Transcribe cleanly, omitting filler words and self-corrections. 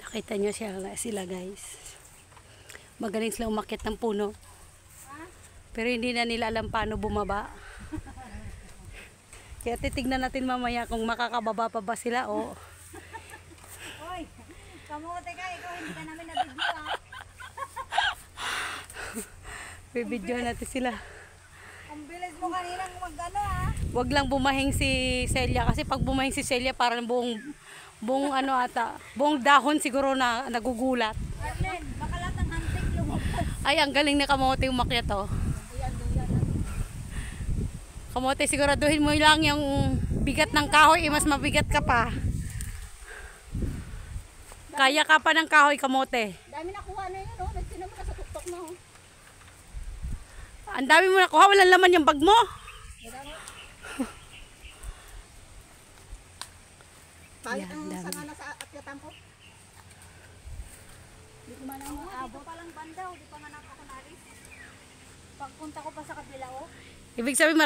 Nakita nyo sila guys. Magaling sila umakyat ng puno. Pero hindi na nila alam paano bumaba. Kaya titignan natin mamaya kung makakababa pa ba sila o. Hoy, kamote ka, ikaw hindi ka namin nabigyo ha. Bibidyo natin sila. Ang bilis mo kaninang mag-ano ha. Wag lang bumahing si Celia kasi pag bumahing si Celia parang buong ano ata, buong dahon siguro na nagugulat. Arlen, baka lahat ng hantik lumabas. Ay, ang galing na kamote umakyat oh. Kamote, siguraduhin mo lang yung bigat ng kahoy, mas mabigat ka pa. Kaya ka pa ng kahoy, kamote. Dami nakuha na yun, oh. Nagsinom ka sa tuktok mo. Ang dami mo nakuha, walang laman yung bag mo. Balik ang sanga na sa akyatan ko. Hindi ko man ang maabot. Dito palang banda, di pa nga nakakaнаlis. Pagpunta ko pa sa kabila, oh. Ibig sabihin,